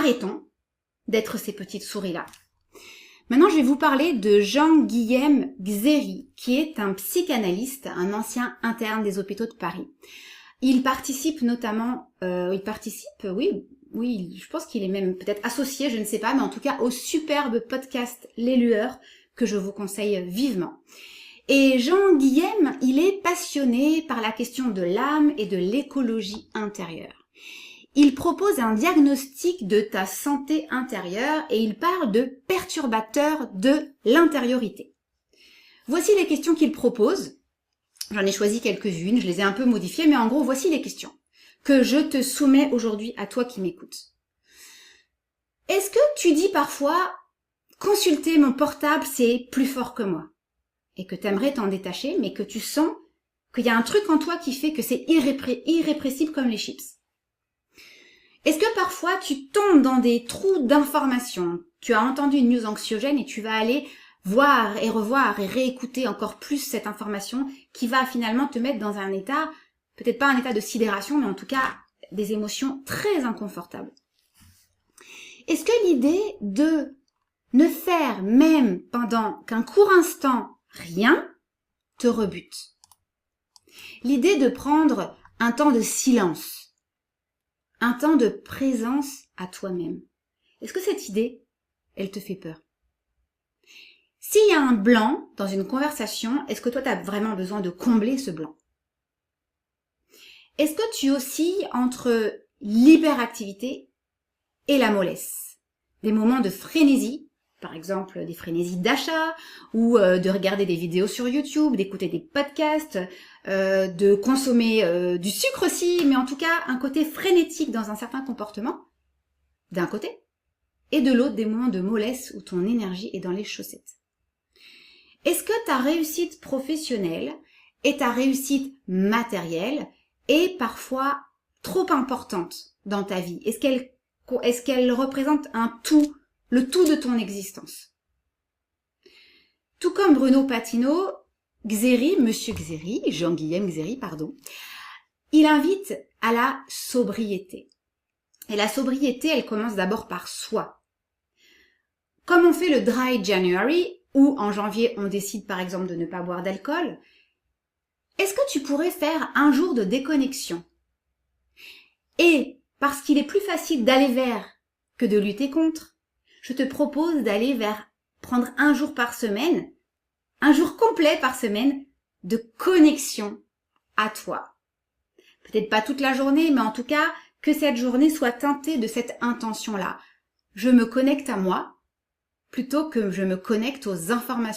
arrêtons d'être ces petites souris-là. Maintenant, je vais vous parler de Jean-Guilhem Xéry, qui est un psychanalyste, un ancien interne des hôpitaux de Paris. Il participe notamment, oui, je pense qu'il est même peut-être associé, je ne sais pas, mais en tout cas au superbe podcast Les Lueurs, que je vous conseille vivement. Et Jean-Guilhem, il est passionné par la question de l'âme et de l'écologie intérieure. Il propose un diagnostic de ta santé intérieure et il parle de perturbateurs de l'intériorité. Voici les questions qu'il propose. J'en ai choisi quelques-unes, je les ai un peu modifiées, mais en gros, voici les questions que je te soumets aujourd'hui à toi qui m'écoutes. Est-ce que tu dis parfois « consulter mon portable, c'est plus fort que moi » et que tu aimerais t'en détacher, mais que tu sens qu'il y a un truc en toi qui fait que c'est irrépressible comme les chips? Est-ce que parfois tu tombes dans des trous d'informations? Tu as entendu une news anxiogène et tu vas aller voir et revoir et réécouter encore plus cette information qui va finalement te mettre dans un état, peut-être pas un état de sidération, mais en tout cas des émotions très inconfortables. Est-ce que l'idée de ne faire même pendant qu'un court instant rien te rebute? L'idée de prendre un temps de silence, un temps de présence à toi-même. Est-ce que cette idée, elle te fait peur? S'il y a un blanc dans une conversation, est-ce que toi, tu as vraiment besoin de combler ce blanc? Est-ce que tu oscilles entre l'hyperactivité et la mollesse? Des moments de frénésie, par exemple des frénésies d'achat, ou de regarder des vidéos sur YouTube, d'écouter des podcasts, de consommer du sucre aussi, mais en tout cas un côté frénétique dans un certain comportement, d'un côté, et de l'autre des moments de mollesse où ton énergie est dans les chaussettes. Est-ce que ta réussite professionnelle et ta réussite matérielle est parfois trop importante dans ta vie? Est-ce qu'elle représente un tout, le tout de ton existence? Tout comme Bruno Patino, Jean-Guilhem Xéry, il invite à la sobriété. Et la sobriété, elle commence d'abord par soi. Comme on fait le Dry January, où en janvier on décide par exemple de ne pas boire d'alcool, est-ce que tu pourrais faire un jour de déconnexion? Et parce qu'il est plus facile d'aller vers que de lutter contre, je te propose d'aller vers prendre un jour par semaine, un jour complet par semaine de connexion à toi. Peut-être pas toute la journée, mais en tout cas que cette journée soit teintée de cette intention-là. Je me connecte à moi plutôt que je me connecte aux informations